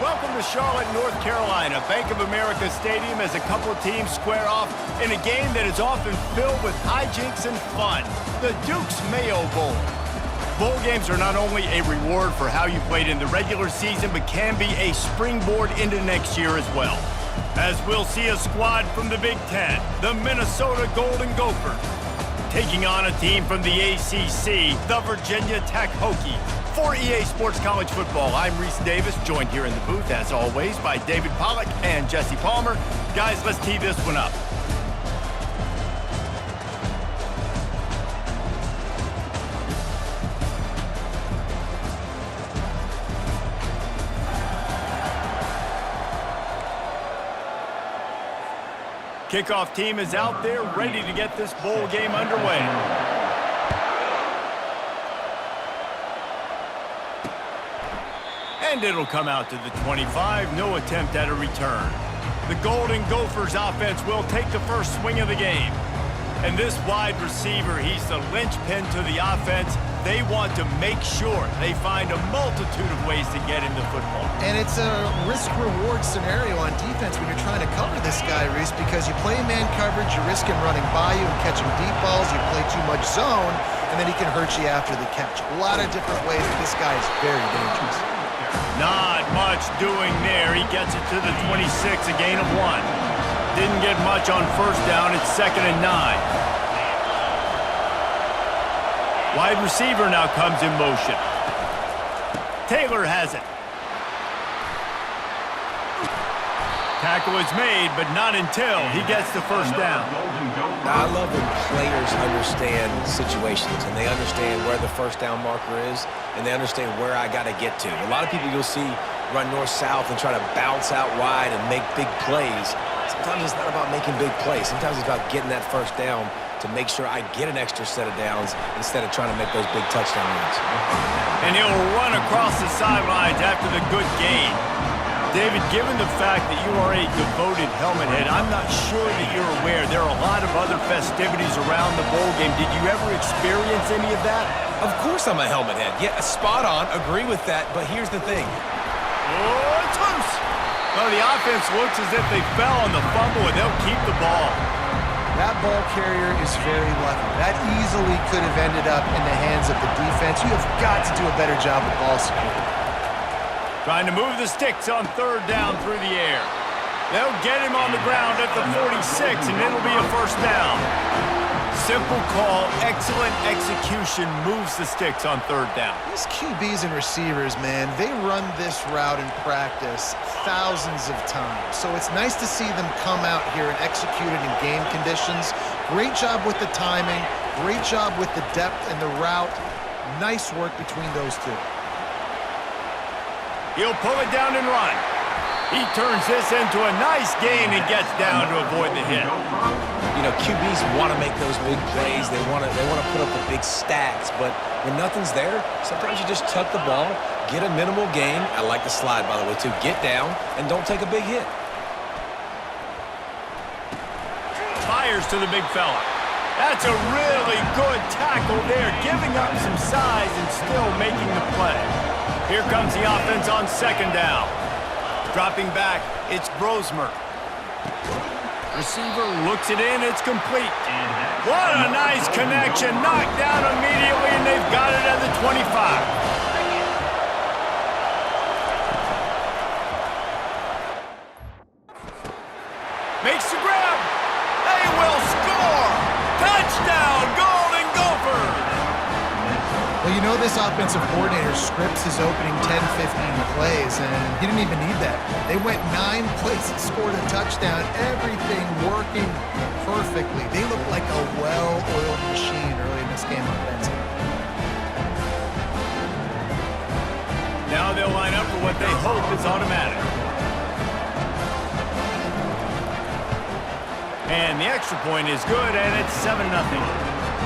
Welcome to Charlotte, North Carolina. Bank of America Stadium as a couple of teams square off in a game that is often filled with hijinks and fun. The Duke's Mayo Bowl. Bowl games are not only a reward for how you played in the regular season, but can be a springboard into next year as well. As we'll see a squad from the Big Ten, the Minnesota Golden Gophers, taking on a team from the ACC, the Virginia Tech Hokies. For EA Sports College Football, I'm Reese Davis, joined here in the booth, as always, by David Pollack and Jesse Palmer. Guys, let's tee this one up. Kickoff team is out there, ready to get this bowl game underway. And it'll come out to the 25, no attempt at a return. The Golden Gophers offense will take the first swing of the game. And this wide receiver, he's the linchpin to the offense. They want to make sure they find a multitude of ways to get into football. And it's a risk-reward scenario on defense when you're trying to cover this guy, Reese, because you play man coverage, you risk him running by you and catching deep balls, you play too much zone, and then he can hurt you after the catch. A lot of different ways, but this guy is very dangerous. Not much doing there. He gets it to the 26, a gain of 1. Didn't get much on first down. It's 2nd and 9. Wide receiver now comes in motion. Taylor has it. Tackle is made, but not until he gets the first down. Now, I love when players understand situations and they understand where the first down marker is and they understand where I got to get to. A lot of people you'll see run north-south and try to bounce out wide and make big plays. Sometimes it's not about making big plays. Sometimes it's about getting that first down to make sure I get an extra set of downs instead of trying to make those big touchdown runs. And he'll run across the sidelines after the good gain. David, given the fact that you are a devoted helmet head, I'm not sure that you're aware there are a lot of other festivities around the bowl game. Did you ever experience any of that? Of course I'm a helmet head. Yeah, spot on. Agree with that. But here's the thing. Oh, it's loose. Well, the offense looks as if they fell on the fumble, and they'll keep the ball. That ball carrier is very lucky. That easily could have ended up in the hands of the defense. You have got to do a better job with ball security. Trying to move the sticks on 3rd down through the air. They'll get him on the ground at the 46, and it'll be a first down. Simple call, excellent execution, moves the sticks on 3rd down. These QBs and receivers, man, they run this route in practice thousands of times. So it's nice to see them come out here and execute it in game conditions. Great job with the timing, great job with the depth and the route. Nice work between those two. He'll pull it down and run. He turns this into a nice gain and gets down to avoid the hit. You know, QBs want to make those big plays. They want to put up the big stats. But when nothing's there, sometimes you just tuck the ball, get a minimal gain. I like the slide, by the way, too. Get down and don't take a big hit. Fires to the big fella. That's a really good tackle there, giving up some size and still making the play. Here comes the offense on 2nd down. Dropping back, it's Brosmer. Receiver looks it in, it's complete. What a nice connection, knocked down immediately, and they've got it at the 25. Makes the grab. They will score. Touchdown, Golden Gophers. Well, you know this offensive coordinator scripts his opening 10, 15 plays, and he didn't even need that. They went 9 plays and scored a touchdown, everything working perfectly. They look like a well-oiled machine early in this game offensively. Now they'll line up for what they hope is automatic. And the extra point is good, and it's 7-0.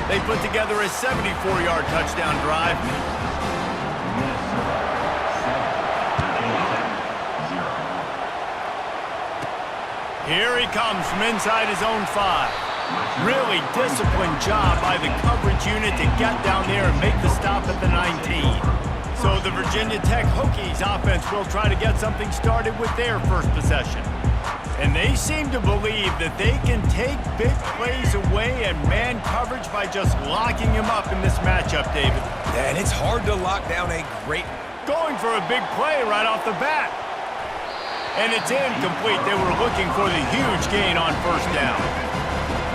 They put together a 74-yard touchdown drive. Here he comes from inside his own 5. Really disciplined job by the coverage unit to get down there and make the stop at the 19. So the Virginia Tech Hokies offense will try to get something started with their first possession. And they seem to believe that they can take big plays away and man coverage by just locking him up in this matchup, David. Yeah, and it's hard to lock down a great... Going for a big play right off the bat. And it's incomplete. They were looking for the huge gain on first down.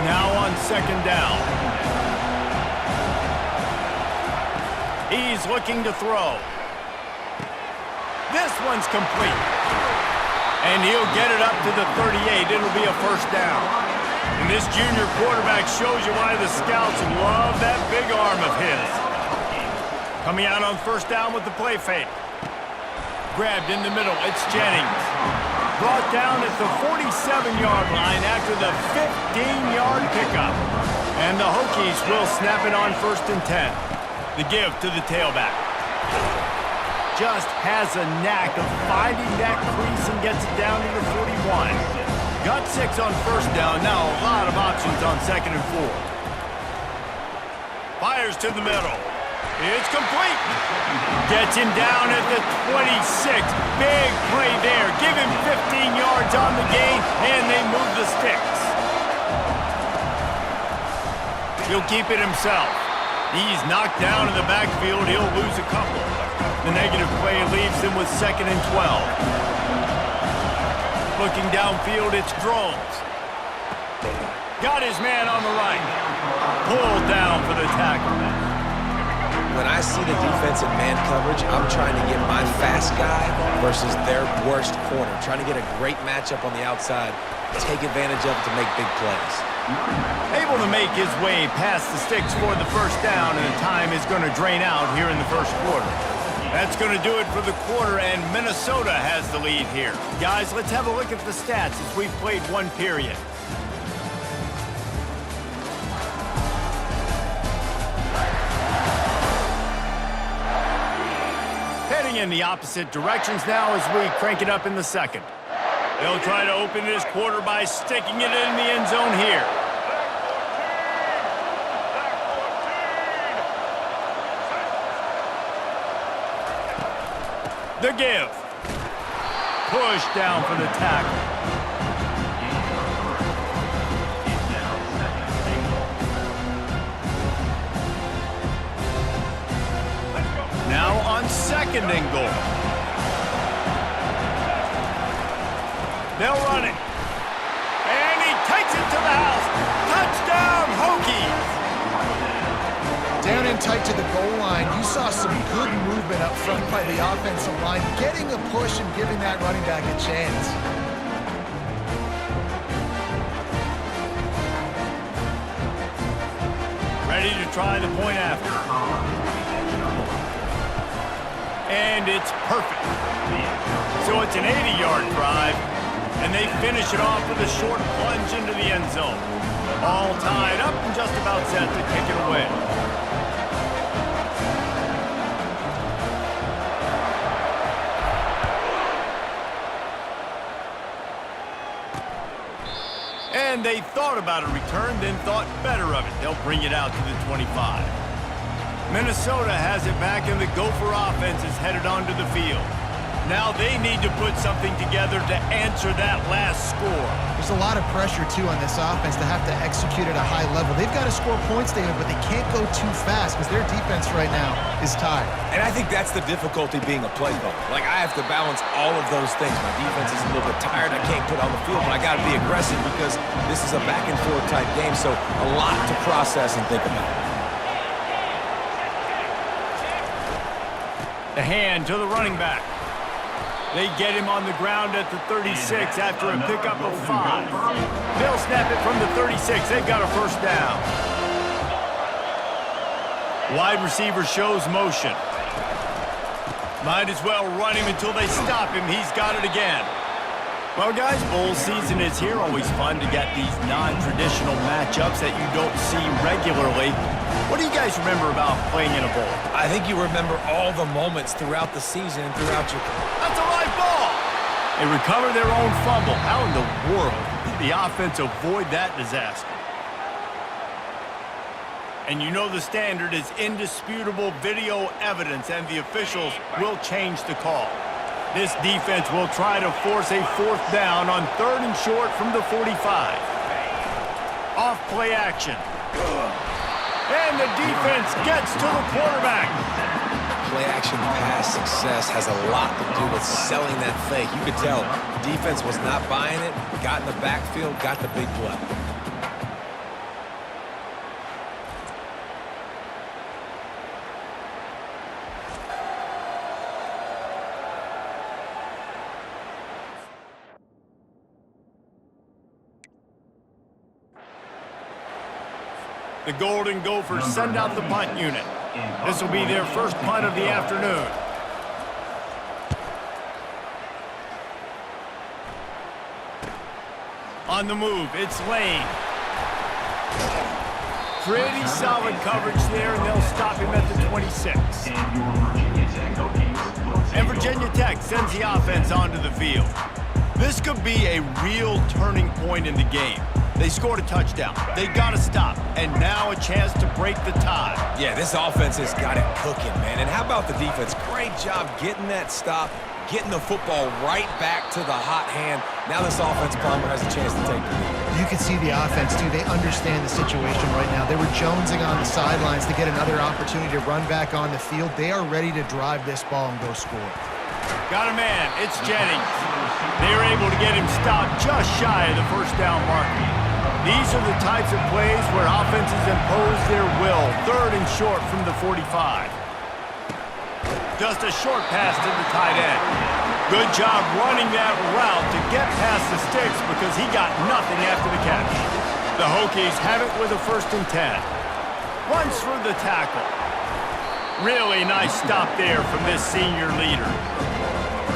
Now on second down. He's looking to throw. This one's complete. And he'll get it up to the 38. It'll be a first down. And this junior quarterback shows you why the scouts love that big arm of his. Coming out on first down with the play fake. Grabbed in the middle. It's Jennings. Brought down at the 47-yard line after the 15-yard pickup. And the Hokies will snap it on 1st and 10. The give to the tailback. Just has a knack of finding that crease and gets it down to the 41. Got 6 on first down. Now a lot of options on 2nd and 4. Fires to the middle. It's complete. Gets him down at the 26. Big play there. Give him 15 yards on the gain, and they move the sticks. He'll keep it himself. He's knocked down in the backfield. He'll lose a couple. The negative play leaves him with 2nd and 12. Looking downfield, it's Drones. Got his man on the right. Pulled down for the tackle. When I see the defense in man coverage, I'm trying to get my fast guy versus their worst corner. Trying to get a great matchup on the outside. Take advantage of it to make big plays. Able to make his way past the sticks for the first down, and the time is going to drain out here in the first quarter. That's going to do it for the quarter, and Minnesota has the lead here. Guys, let's have a look at the stats as we've played one period. Heading in the opposite directions now as we crank it up in the second. They'll try to open this quarter by sticking it in the end zone here. The give. Push down for the tackle. Now on 2nd and goal. They'll run it. And he takes it to the house. Touchdown, Hokies. Down and tight to the goal line, you saw some good movement up front by the offensive line, getting a push and giving that running back a chance. Ready to try the point after. And it's perfect. So it's an 80-yard drive, and they finish it off with a short plunge into the end zone. All tied up and just about set to kick it away. And they thought about a return, then thought better of it. They'll bring it out to the 25. Minnesota has it back, and the Gopher offense is headed onto the field. Now they need to put something together to answer that last score. There's a lot of pressure, too, on this offense to have to execute at a high level. They've got to score points, David, but they can't go too fast because their defense right now is tired. And I think that's the difficulty being a play caller. Like, I have to balance all of those things. My defense is a little bit tired. I can't put on the field, but I got to be aggressive because this is a back-and-forth type game, so a lot to process and think about. The hand to the running back. They get him on the ground at the 36 after a pickup of 5. They'll snap it from the 36. They've got a first down. Wide receiver shows motion. Might as well run him until they stop him. He's got it again. Well, guys, bowl season is here. Always fun to get these non-traditional matchups that you don't see regularly. What do you guys remember about playing in a bowl? I think you remember all the moments throughout the season and throughout your... That's a live ball! They recover their own fumble. How in the world did the offense avoid that disaster? And you know the standard is indisputable video evidence, and the officials will change the call. This defense will try to force a 4th down on 3rd and short from the 45. Off play action. And the defense gets to the quarterback. Play action pass success has a lot to do with selling that fake. You could tell defense was not buying it, got in the backfield, got the big play. The Golden Gophers send out the punt unit. This will be their first punt of the afternoon. On the move, it's Lane. Pretty solid coverage there, and they'll stop him at the 26. And Virginia Tech sends the offense onto the field. This could be a real turning point in the game. They scored a touchdown. They got to stop. And now a chance to break the tie. Yeah, this offense has got it cooking, man. And how about the defense? Great job getting that stop, getting the football right back to the hot hand. Now this offense, Palmer, has a chance to take the lead. You can see the offense, too. They understand the situation right now. They were jonesing on the sidelines to get another opportunity to run back on the field. They are ready to drive this ball and go score. Got a man. It's Jennings. They were able to get him stopped just shy of the 1st down marker. These are the types of plays where offenses impose their will. 3rd and short from the 45. Just a short pass to the tight end. Good job running that route to get past the sticks because he got nothing after the catch. The Hokies have it with a 1st and 10. Runs for the tackle. Really nice stop there from this senior leader.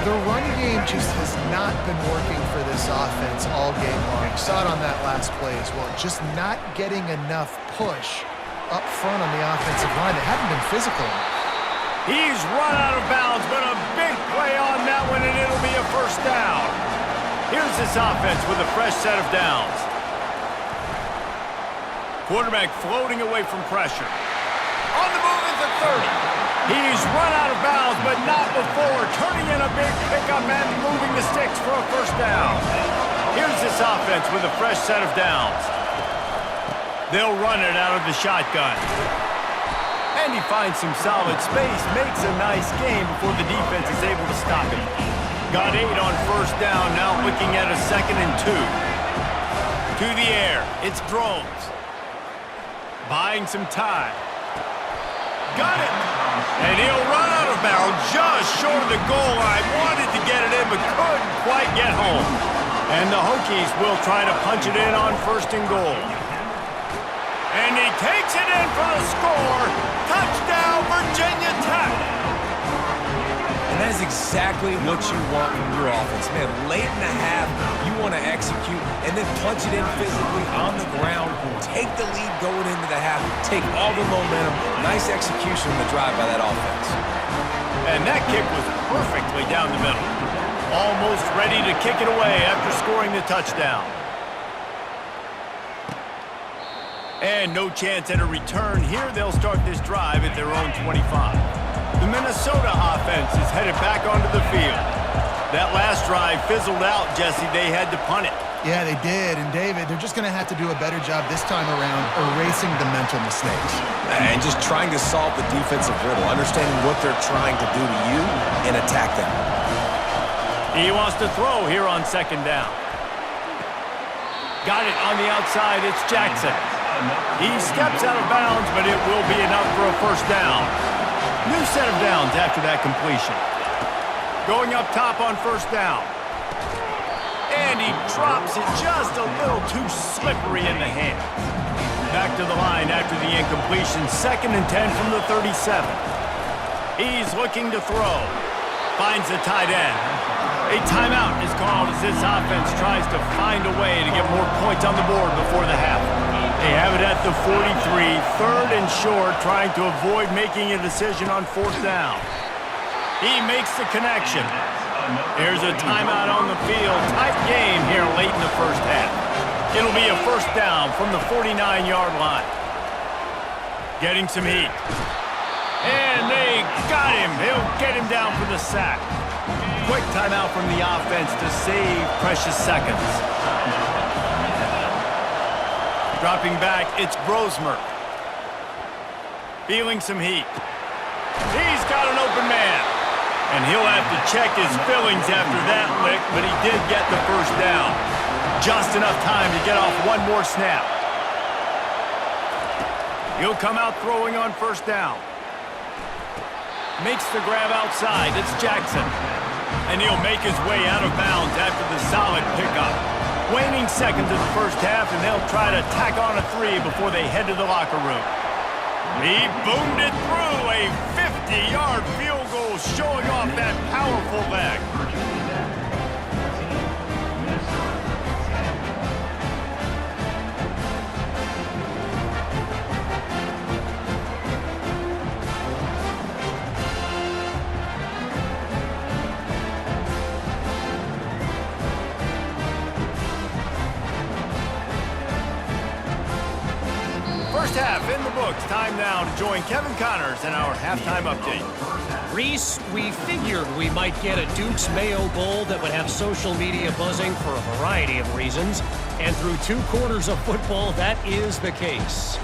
The run game just has not been working for this offense all game long. You saw it on that last play as well. Just not getting enough push up front on the offensive line. They haven't been physical. He's run out of bounds, but a big play on that one, and it'll be a 1st down. Here's this offense with a fresh set of downs. Quarterback floating away from pressure. On the move is the 30. He's run out of bounds, but not before turning in a big pickup and moving the sticks for a 1st down. Here's this offense with a fresh set of downs. They'll run it out of the shotgun. And he finds some solid space, makes a nice game before the defense is able to stop him. Got 8 on 1st down, now looking at a 2nd and 2. To the air, it's Drones. Buying some time. Got it! And he'll run out of bounds just short of the goal line. Wanted to get it in, but couldn't quite get home. And the Hokies will try to punch it in on 1st and goal. And he takes it in for the score. Touchdown, Virginia Tech. And that is exactly what you want from your offense. Man, late in the half, you want to execute and then punch it in physically on the ground. Take the lead going into the half. Take all the momentum. Nice execution in the drive by that offense. And that kick was perfectly down the middle. Almost ready to kick it away after scoring the touchdown. And no chance at a return. Here they'll start this drive at their own 25. The Minnesota offense is headed back onto the field. That last drive fizzled out, Jesse. They had to punt it. Yeah, they did. And, David, they're just going to have to do a better job this time around erasing the mental mistakes. And just trying to solve the defensive riddle, understanding what they're trying to do to you and attack them. He wants to throw here on 2nd down. Got it on the outside. It's Jackson. He steps out of bounds, but it will be enough for a 1st down. New set of downs after that completion. Going up top on 1st down. And he drops it just a little too slippery in the hands. Back to the line after the incompletion. 2nd and 10 from the 37. He's looking to throw. Finds the tight end. A timeout is called as this offense tries to find a way to get more points on the board before the half. They have it at the 43, 3rd and short, trying to avoid making a decision on 4th down. He makes the connection. There's a timeout on the field. Tight game here late in the 1st half. It'll be a 1st down from the 49-yard line. Getting some heat. And they got him. He'll get him down for the sack. Quick timeout from the offense to save precious seconds. Dropping back, it's Brosmer. Feeling some heat. He's got an open man. And he'll have to check his fillings after that lick, but he did get the first down. Just enough time to get off one more snap. He'll come out throwing on first down. Makes the grab outside. It's Jackson. And he'll make his way out of bounds after the solid pickup. Waning seconds in the first half, and they'll try to tack on a 3 before they head to the locker room. He boomed it through. A 50-yard field goal showing off that powerful leg. First half in the books. Time now to join Kevin Connors in our halftime update. Reese, we figured we might get a Duke's Mayo Bowl that would have social media buzzing for a variety of reasons. And through 2 quarters of football, that is the case.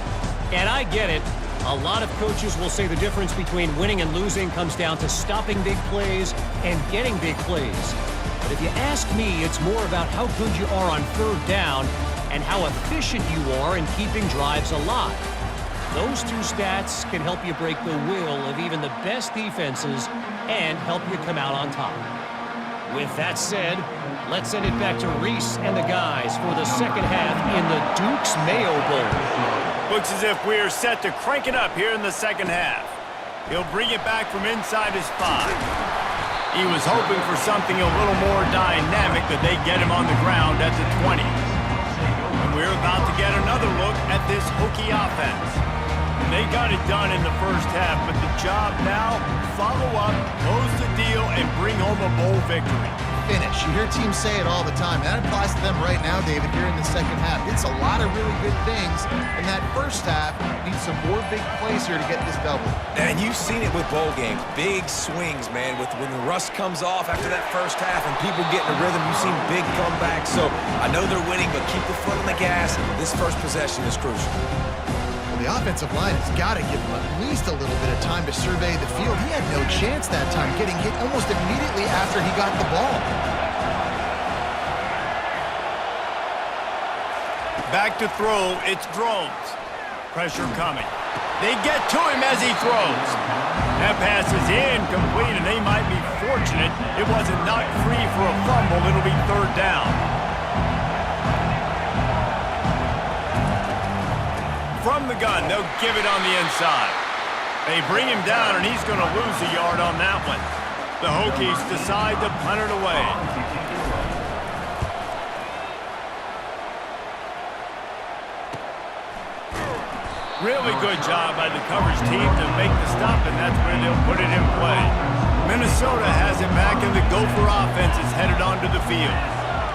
And I get it. A lot of coaches will say the difference between winning and losing comes down to stopping big plays and getting big plays. But if you ask me, it's more about how good you are on third down and how efficient you are in keeping drives alive. Those 2 stats can help you break the will of even the best defenses and help you come out on top. With that said, let's send it back to Reese and the guys for the second half in the Duke's Mayo Bowl. Looks as if we're set to crank it up here in the second half. He'll bring it back from inside his 5. He was hoping for something a little more dynamic, but they get him on the ground at the 20. We're about to get another look at this Hokie offense. And they got it done in the first half, but the job now, follow up, close the deal, and bring home a bowl victory. Finish. You hear teams say it all the time. That applies to them right now, David, here in the second half. It's a lot of really good things. In that first half, need some more big plays here to get this double. And you've seen it with bowl games. Big swings, man. When the rust comes off after that first half and people get in a rhythm, you've seen big comebacks. So I know they're winning, but keep the foot on the gas. This first possession is crucial. Well, the offensive line has got to give him at least a little bit of time to survey the field. He had no chance that time, getting hit almost immediately after he got the ball. Back to throw, it's Drones. Pressure coming. They get to him as he throws. That pass is incomplete, and they might be fortunate it wasn't knocked free for a fumble. It'll be third down. From the gun, they'll give it on the inside. They bring him down, and he's going to lose a yard on that one. The Hokies decide to punt it away. Really good job by the coverage team to make the stop, and that's where they'll put it in play. Minnesota has it back, and the Gopher offense is headed onto the field.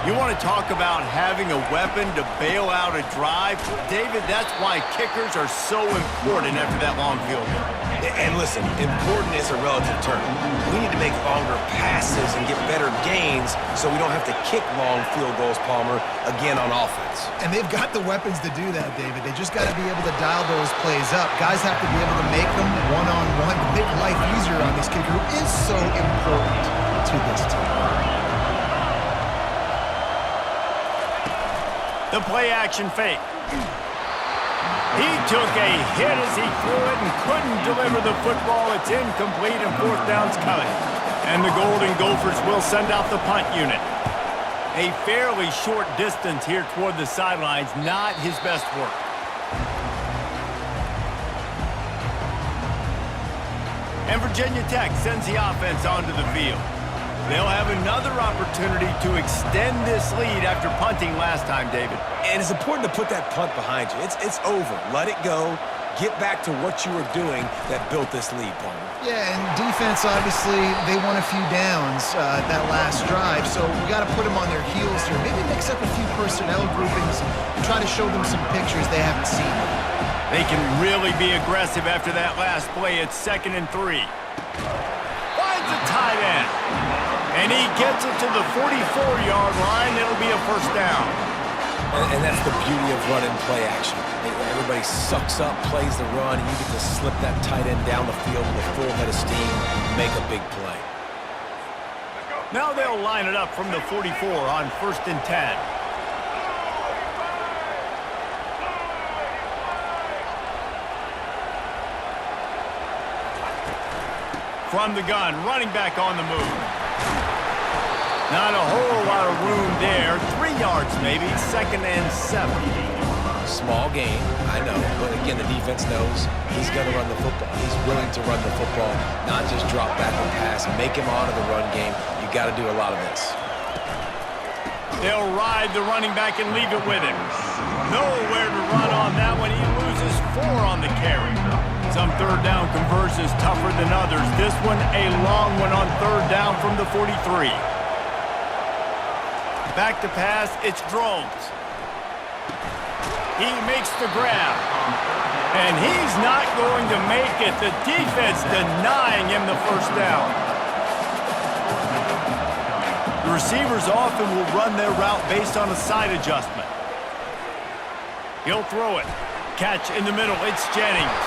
You want to talk about having a weapon to bail out a drive? David, that's why kickers are so important after that long field goal. And listen, important is a relative term. We need to make longer passes and get better gains so we don't have to kick long field goals, Palmer, again on offense. And they've got the weapons to do that, David. They just got to be able to dial those plays up. Guys have to be able to make them one-on-one to make life easier on this kicker, who is so important to this team. The play-action fake. He took a hit as he threw it and couldn't deliver the football. It's incomplete, and fourth down's coming. And the Golden Gophers will send out the punt unit. A fairly short distance here toward the sidelines, not his best work. And Virginia Tech sends the offense onto the field. They'll have another opportunity to extend this lead after punting last time, David. And it's important to put that punt behind you. It's over. Let it go. Get back to what you were doing that built this lead, Palmer. Yeah, and defense, obviously, they won a few downs that last drive, so we got to put them on their heels here. Maybe mix up a few personnel groupings and try to show them some pictures they haven't seen. They can really be aggressive after that last play. It's 2nd and 3. Finds a tight end. And he gets it to the 44-yard line. It'll be a first down. And that's the beauty of run and play action. Everybody sucks up, plays the run, and you get to slip that tight end down the field with a full head of steam, make a big play. Now they'll line it up from the 44 on 1st and 10. From the gun, running back on the move. Not a whole lot of room there. 3 yards maybe, 2nd and 7. Small game, I know, but again, the defense knows he's going to run the football. He's willing to run the football, not just drop back and pass, make him honor the run game. You got to do a lot of this. They'll ride the running back and leave it with him. Nowhere to run on that one. He loses 4 on the carry. Some third down conversions tougher than others. This one a long one on 3rd down from the 43. Back to pass, it's Drones. He makes the grab. And he's not going to make it. The defense denying him the first down. The receivers often will run their route based on a side adjustment. He'll throw it. Catch in the middle, it's Jennings.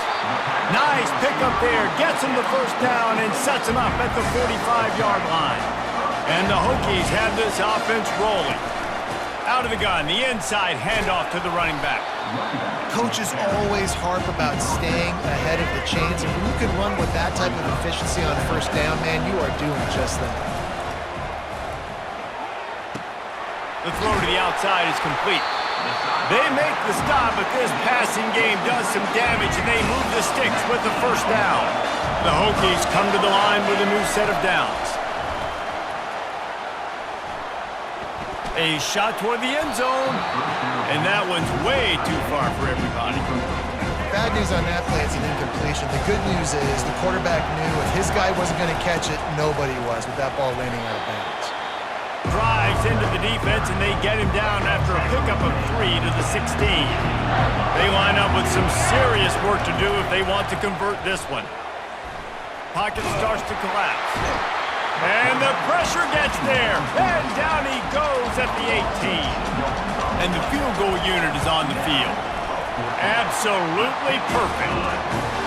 Nice pickup there, gets him the first down and sets him up at the 45-yard line. And the Hokies have this offense rolling. Out of the gun, the inside handoff to the running back. Coaches always harp about staying ahead of the chains, and when you can run with that type of efficiency on 1st down, man, you are doing just that. The throw to the outside is complete. They make the stop, but this passing game does some damage, and they move the sticks with the first down. The Hokies come to the line with a new set of downs. A shot toward the end zone, and that one's way too far for everybody. Bad news on that play, it's an incompletion. The good news is the quarterback knew if his guy wasn't going to catch it, nobody was with that ball landing out of bounds. Drives into the defense, and they get him down after a pickup of 3 to the 16. They line up with some serious work to do if they want to convert this one. Pocket starts to collapse. And the pressure gets there. And down he goes at the 18. And the field goal unit is on the field. Absolutely perfect.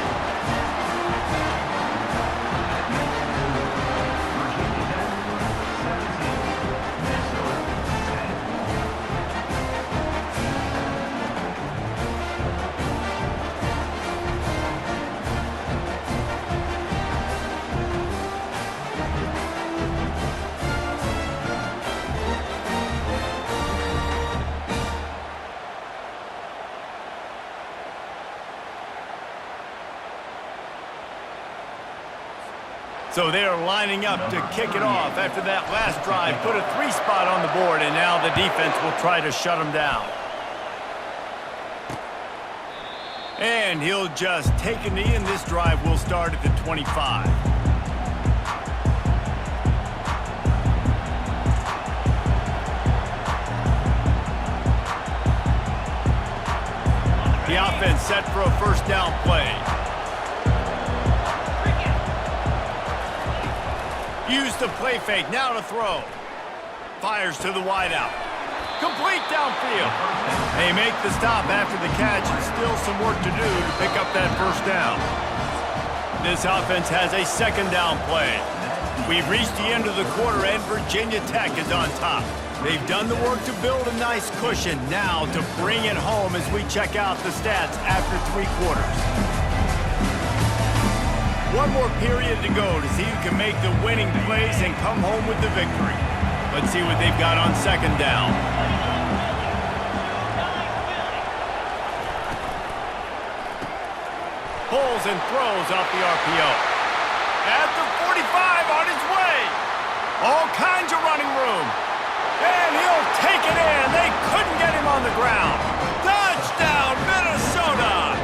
So they are lining up to kick it off after that last drive. Put a 3 spot on the board, and now the defense will try to shut them down. And he'll just take a knee, and this drive will start at the 25. The offense set for a first down play. Use the play fake, now to throw. Fires to the wideout. Complete downfield. They make the stop after the catch, and still some work to do to pick up that first down. This offense has a 2nd down play. We've reached the end of the quarter, and Virginia Tech is on top. They've done the work to build a nice cushion. Now to bring it home as we check out the stats after 3 quarters. One more period to go to see who can make the winning plays and come home with the victory. Let's see what they've got on 2nd down. Pulls and throws off the RPO. At the 45 on his way. All kinds of running room. And he'll take it in. They couldn't get him on the ground. Touchdown, Minnesota!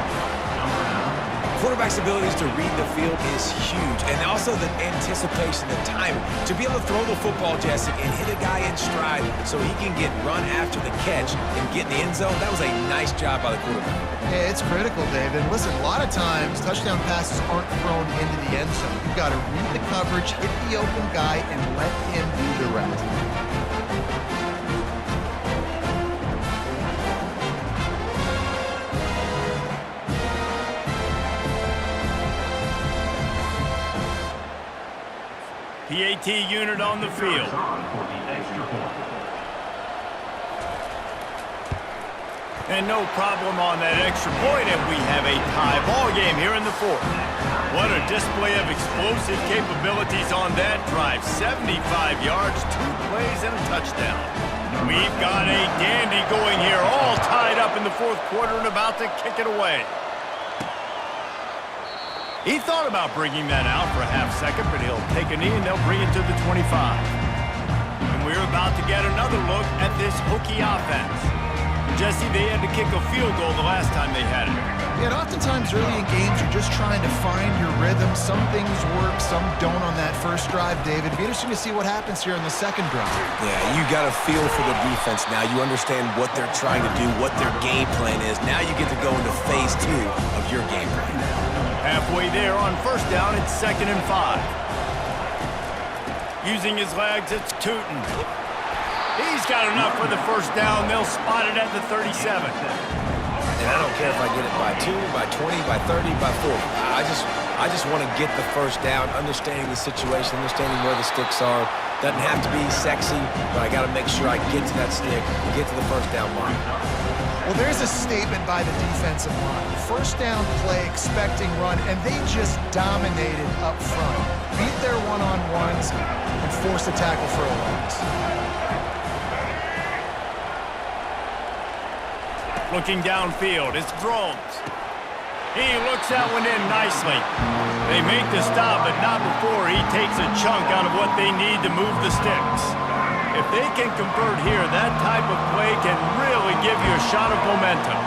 Quarterback quarterback's abilities to read the field is huge, and also the anticipation, the timing. To be able to throw the football, Jesse, and hit a guy in stride so he can get run after the catch and get in the end zone, that was a nice job by the quarterback. Yeah, it's critical, David. Listen, a lot of times, touchdown passes aren't thrown into the end zone. You've got to read the coverage, hit the open guy, and let him do the rest. PAT unit on the field. And no problem on that extra point, and we have a tie ball game here in the fourth. What a display of explosive capabilities on that drive. 75 yards, 2 plays, and a touchdown. We've got a dandy going here, all tied up in the fourth quarter and about to kick it away. He thought about bringing that out for a half second, but he'll take a knee and they'll bring it to the 25. And we're about to get another look at this Hokie offense. Jesse, they had to kick a field goal the last time they had it. Yeah, and oftentimes early in games, you're just trying to find your rhythm. Some things work, some don't on that first drive, David. It'll be interesting to see what happens here in the second drive. Yeah, you got a feel for the defense now. You understand what they're trying to do, what their game plan is. Now you get to go into phase 2 of your game plan. Halfway there on first down, it's 2nd and 5. Using his legs, it's Tootin. He's got enough for the first down. They'll spot it at the 37. And I don't care if I get it by 2, by 20, by 30, by 40. I just want to get the first down, understanding the situation, understanding where the sticks are. Doesn't have to be sexy, but I got to make sure I get to that stick, get to the first down line. Well, there's a statement by the defensive line. First down play, expecting run, and they just dominated up front. Beat their one-on-ones and forced a tackle for a loss. Looking downfield, it's Drones. He looks that one in nicely. They make the stop, but not before he takes a chunk out of what they need to move the sticks. If they can convert here, that type of play can really give you a shot of momentum.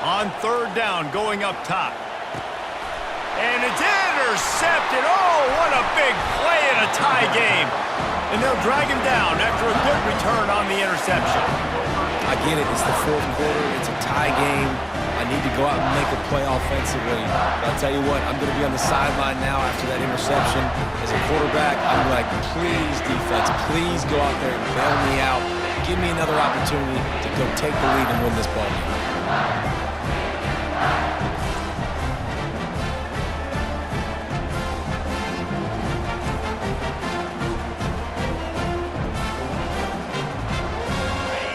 On third down, going up top. And it's intercepted. Oh, what a big play in a tie game. And they'll drag him down after a good return on the interception. I get it. It's the fourth quarter. It's a tie game. I need to go out and make a play offensively. But I'll tell you what, I'm going to be on the sideline now after that interception. As a quarterback, I'm like, please, defense, please go out there and bail me out. Give me another opportunity to go take the lead and win this ball game.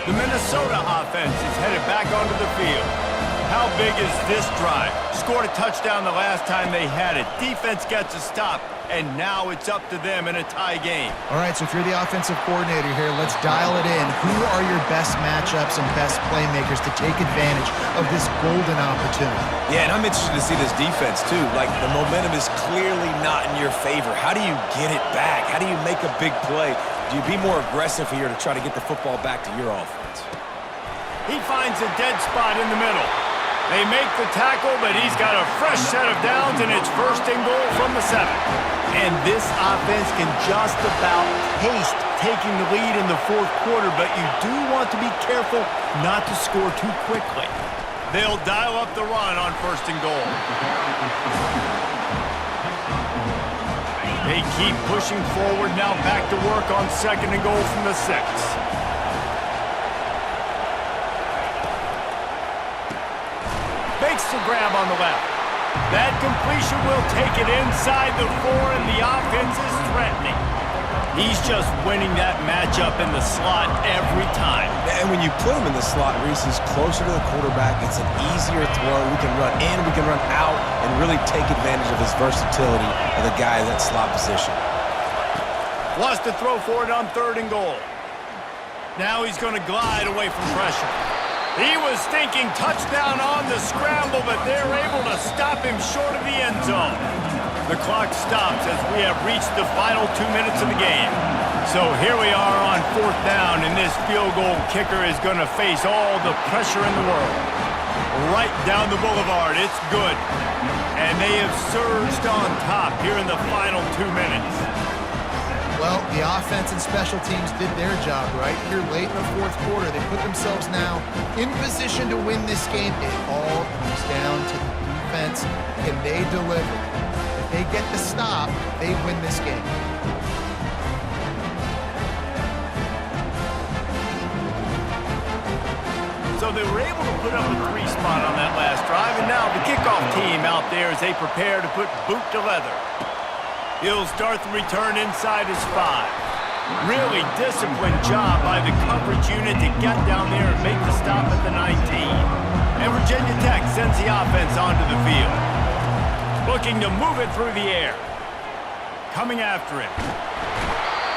The Minnesota offense is headed back onto the field. How big is this drive? Scored a touchdown the last time they had it. Defense gets a stop, and now it's up to them in a tie game. All right, so if you're the offensive coordinator here, let's dial it in. Who are your best matchups and best playmakers to take advantage of this golden opportunity? Yeah, and I'm interested to see this defense, too. Like, the momentum is clearly not in your favor. How do you get it back? How do you make a big play? Do you be more aggressive here to try to get the football back to your offense? He finds a dead spot in the middle. They make the tackle, but he's got a fresh set of downs, and it's 1st and goal from the 7. And this offense can just about taste taking the lead in the fourth quarter, but you do want to be careful not to score too quickly. They'll dial up the run on 1st and goal. They keep pushing forward, now back to work on 2nd and goal from the 6. Makes the grab on the left. That completion will take it inside the 4, and the offense is threatening. He's just winning that matchup in the slot every time. And when you put him in the slot, Reese is closer to the quarterback. It's an easier throw. We can run in, we can run out, and really take advantage of his versatility of the guy in that slot position. Wants to throw for it on 3rd and goal. Now he's going to glide away from pressure. He was thinking touchdown on the scramble, but they're able to stop him short of the end zone. The clock stops as we have reached the final 2 minutes of the game. So here we are on 4th down, and this field goal kicker is going to face all the pressure in the world. Right down the boulevard, it's good. And they have surged on top here in the final 2 minutes. Well, the offense and special teams did their job right here late in the 4th quarter. They put themselves now in position to win this game. It all comes down to the defense. Can they deliver? If they get the stop, they win this game. So they were able to put up a 3 spot on that last drive, and now the kickoff team out there as they prepare to put boot to leather. He'll start the return inside his 5. Really disciplined job by the coverage unit to get down there and make the stop at the 19. And Virginia Tech sends the offense onto the field. Looking to move it through the air. Coming after it.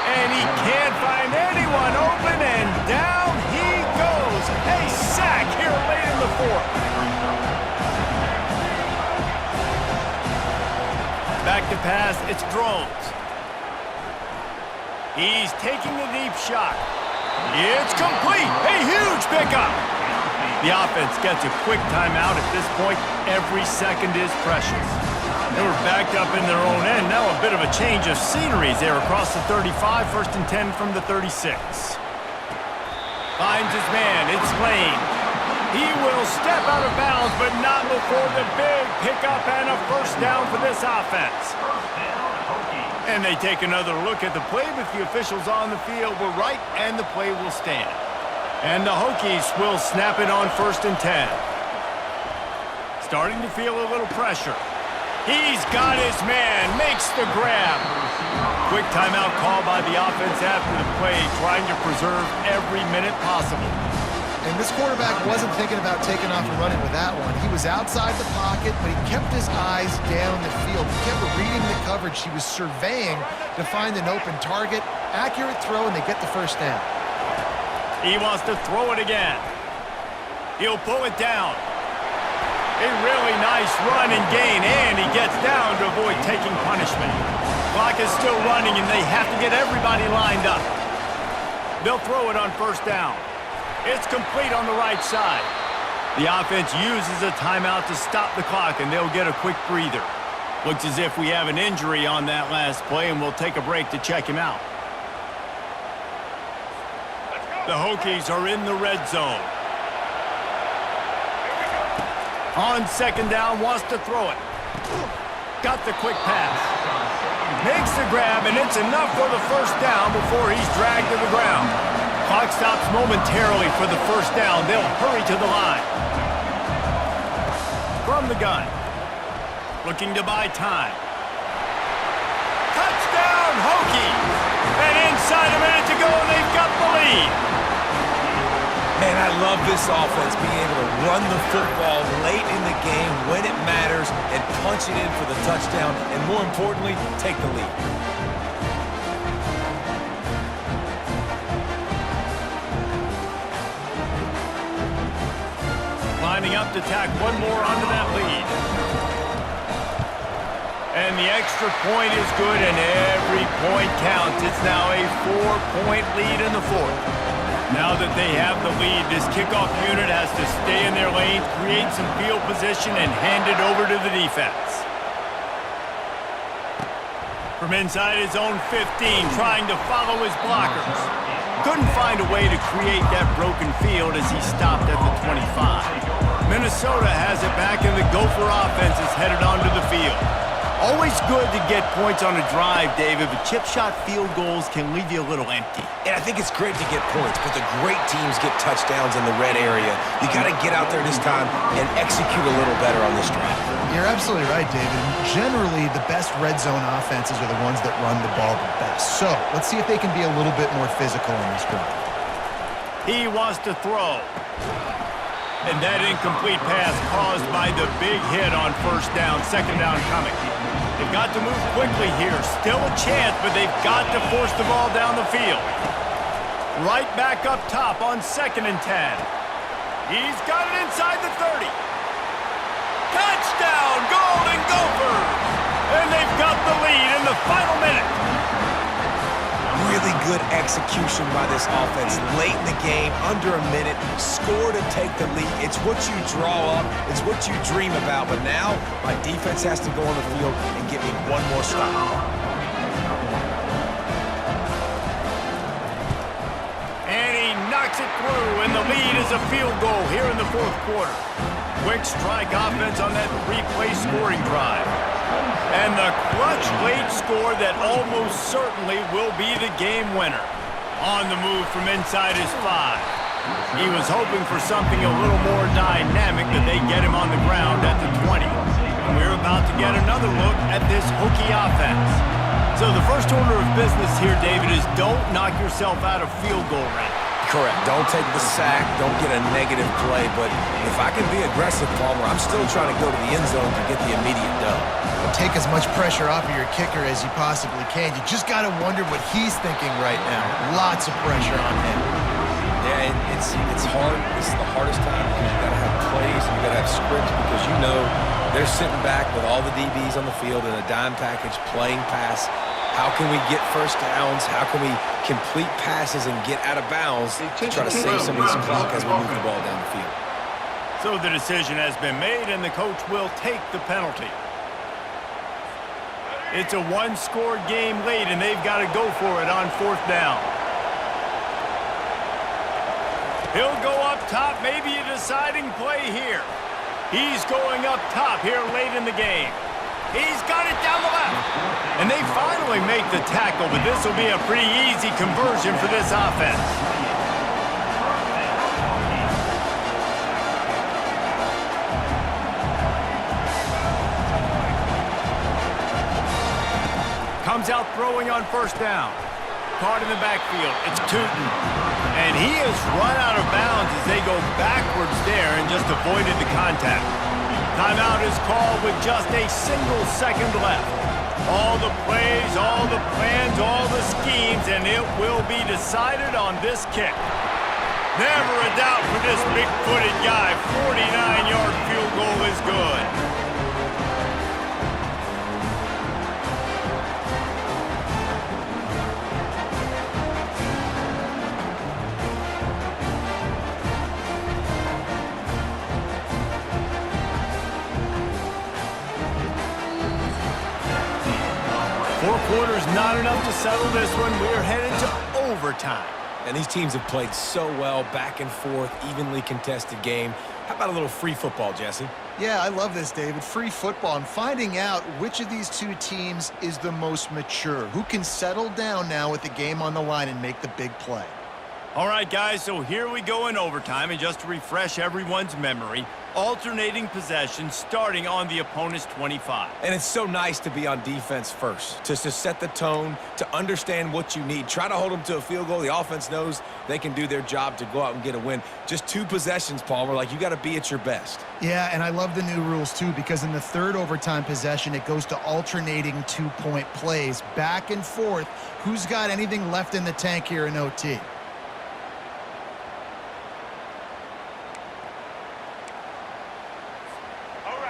And he can't find anyone open, and down he goes. A sack here late in the 4th. Back to pass, it's Drones. He's taking a deep shot. It's complete. A huge pickup. The offense gets a quick timeout at this point. Every second is precious. They were backed up in their own end. Now a bit of a change of scenery there across the 35. 1st and 10 from the 36. Finds his man. It's Lane. He will step out of bounds, but not before the big pickup and a 1st down for this offense. And they take another look at the play, but the officials on the field were right, and the play will stand. And the Hokies will snap it on 1st and 10. Starting to feel a little pressure. He's got his man, makes the grab. Quick timeout call by the offense after the play, trying to preserve every minute possible. And this quarterback wasn't thinking about taking off and running with that one. He was outside the pocket, but he kept his eyes down the field. He kept reading the coverage. He was surveying to find an open target. Accurate throw, and they get the 1st down. He wants to throw it again. He'll pull it down. A really nice run and gain, and he gets down to avoid taking punishment. Clock is still running, and they have to get everybody lined up. They'll throw it on 1st down. It's complete on the right side. The offense uses a timeout to stop the clock, and they'll get a quick breather. Looks as if we have an injury on that last play, and we'll take a break to check him out. The Hokies are in the red zone. On 2nd down, wants to throw it. Got the quick pass. Makes the grab, and it's enough for the 1st down before he's dragged to the ground. Clock stops momentarily for the 1st down. They'll hurry to the line. From the gun. Looking to buy time. Touchdown, Hokies! And inside a minute to go, and they've got the lead. Man, I love this offense being able to run the football late in the game when it matters and punch it in for the touchdown, and more importantly, take the lead. Lining up to tack one more onto that lead. And the extra point is good, and every point counts. It's now a 4-point lead in the 4th. Now that they have the lead, this kickoff unit has to stay in their lane, create some field position, and hand it over to the defense. From inside his own 15, trying to follow his blockers. Couldn't find a way to create that broken field as he stopped at the 25. Minnesota has it back, and the Gopher offense is headed onto the field. Always good to get points on a drive, David, but chip shot field goals can leave you a little empty. And I think it's great to get points, but the great teams get touchdowns in the red area. You got to get out there this time and execute a little better on this drive. You're absolutely right, David. Generally, the best red zone offenses are the ones that run the ball the best. So let's see if they can be a little bit more physical in this drive. He wants to throw. And that incomplete pass caused by the big hit on 1st down, 2nd down coming. They've got to move quickly here. Still a chance, but they've got to force the ball down the field. Right back up top on 2nd and 10. He's got it inside the 30. Touchdown, Golden Gophers! And they've got the lead in the final minute. Really good execution by this offense late in the game, under a minute, score to take the lead. It's what you draw up. It's what you dream about. But now my defense has to go on the field and get me one more stop. And he knocks it through, and the lead is a field goal here in the fourth quarter. Quick strike offense on that three-play scoring drive. And the clutch late score that almost certainly will be the game winner. On the move from inside his 5. He was hoping for something a little more dynamic, that they get him on the ground at the 20. And we're about to get another look at this Hokie offense. So the first order of business here, David, is don't knock yourself out of field goal range. Correct. Don't take the sack. Don't get a negative play. But if I can be aggressive, Palmer, I'm still trying to go to the end zone to get the immediate dub. Take as much pressure off of your kicker as you possibly can. You just got to wonder what he's thinking right now. Lots of pressure on him. Yeah, and it's hard. This is the hardest time because you got to have plays and you got to have scripts because you know they're sitting back with all the DBs on the field in a dime package playing pass. How can we get first downs? How can we complete passes and get out of bounds to try to save some of this clock as we move the ball down the field? So the decision has been made, and the coach will take the penalty. It's a one-score game late, and they've got to go for it on fourth down. He'll go up top, maybe a deciding play here. He's going up top here late in the game. He's got it down the left. And they finally make the tackle, but this will be a pretty easy conversion for this offense. Comes out throwing on first down. Caught in the backfield. It's Tootin. And he has run out of bounds as they go backwards there and just avoided the contact. Timeout is called with just a single second left. All the plays, all the plans, all the schemes, and it will be decided on this kick. Never a doubt for this big-footed guy. 49-yard field goal is good. 4 quarters not enough to settle this one. We're headed to overtime. And these teams have played so well, back and forth, evenly contested game. How about a little free football, Jesse? Yeah, I love this, David. Free football and finding out which of these two teams is the most mature, who can settle down now with the game on the line and make the big play. All right, guys, so here we go in overtime, and just to refresh everyone's memory, alternating possession starting on the opponent's 25. And it's so nice to be on defense first, to set the tone, to understand what you need. Try to hold them to a field goal. The offense knows they can do their job to go out and get a win. Just 2 possessions, Palmer, like you got to be at your best. Yeah, and I love the new rules, too, because in the third overtime possession, it goes to alternating 2-point plays, back and forth. Who's got anything left in the tank here in OT?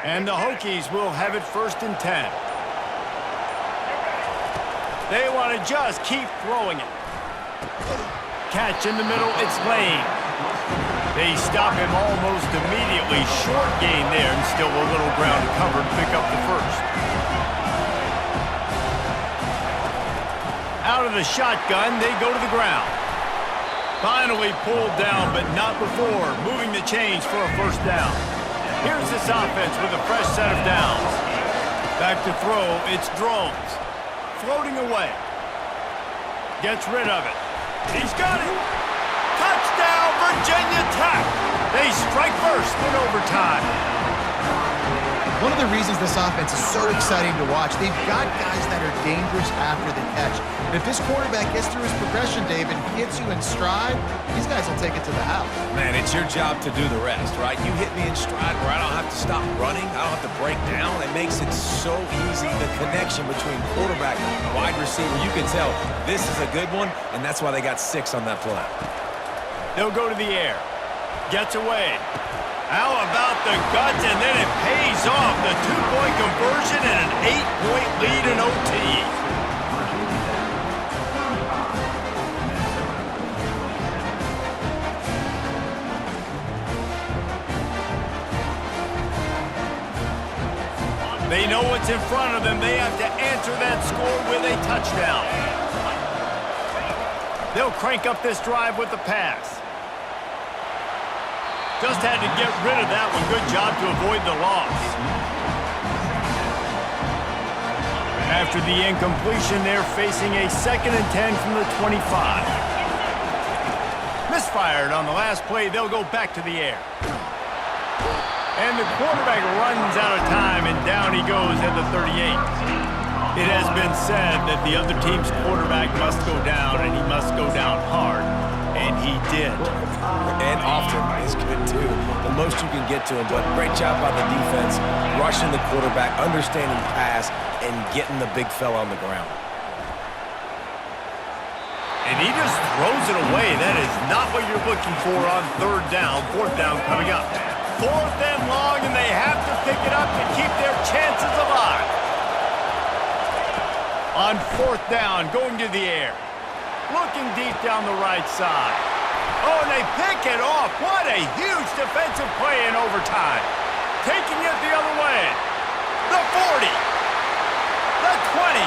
And the Hokies will have it 1st and 10. They want to just keep throwing it. Catch in the middle, it's Lane. They stop him almost immediately. Short gain there, and still a little ground to cover to pick up the first. Out of the shotgun, they go to the ground. Finally pulled down, but not before moving the chains for a first down. Here's this offense with a fresh set of downs. Back to throw, it's Drones. Floating away. Gets rid of it. He's got it. Touchdown, Virginia Tech. They strike first in overtime. One of the reasons this offense is so exciting to watch, they've got guys that are dangerous after the catch. And if this quarterback gets through his progression, David, hits you in stride, these guys will take it to the house. Man, it's your job to do the rest, right? You hit me in stride where I don't have to stop running. I don't have to break down. It makes it so easy, the connection between quarterback and wide receiver. You can tell this is a good one, and that's why they got 6 on that play. They'll go to the air. Gets away. How about the guts? And then it pays off. The 2-point conversion and an 8-point lead in OT. know what's in front of them. They have to answer that score with a touchdown. They'll crank up this drive with the pass. Just had to get rid of that one. Good job to avoid the loss. After the incompletion, they're facing a 2nd and 10 from the 25. Misfired on the last play. They'll go back to the air. And the quarterback runs out of time, and down he goes at the 38. It has been said that the other team's quarterback must go down, and he must go down hard, and he did. And often is good, too. The most you can get to him, but great job by the defense, rushing the quarterback, understanding pass, and getting the big fella on the ground. And he just throws it away. That is not what you're looking for on 3rd down. 4th down coming up. 4th and long, and they have to pick it up to keep their chances alive. On 4th down, going to the air. Looking deep down the right side. Oh, and they pick it off. What a huge defensive play in overtime. Taking it the other way. The 40. The 20.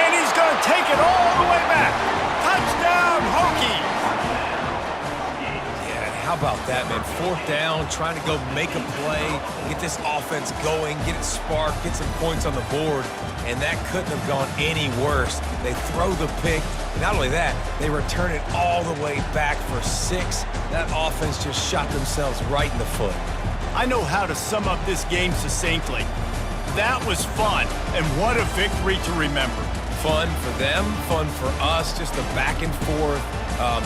And he's going to take it all the way back. Touchdown, Hokies. How about that, man? 4th down, trying to go make a play, get this offense going, get it sparked, get some points on the board, and that couldn't have gone any worse. They throw the pick. Not only that, they return it all the way back for 6. That offense just shot themselves right in the foot. I know how to sum up this game succinctly. That was fun, and what a victory to remember. Fun for them, fun for us, just the back and forth.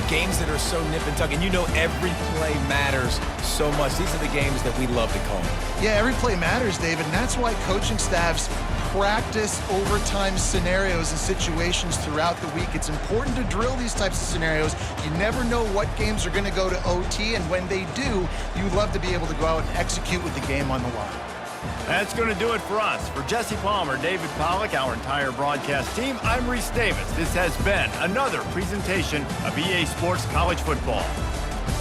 Games that are so nip and tuck, and you know every play matters so much. These are the games that we love to call. Yeah, every play matters, David, and that's why coaching staffs practice overtime scenarios and situations throughout the week. It's important to drill these types of scenarios. You never know what games are going to go to OT, and when they do, you love to be able to go out and execute with the game on the line. That's going to do it for us. For Jesse Palmer, David Pollack, our entire broadcast team, I'm Reese Davis. This has been another presentation of EA Sports College Football.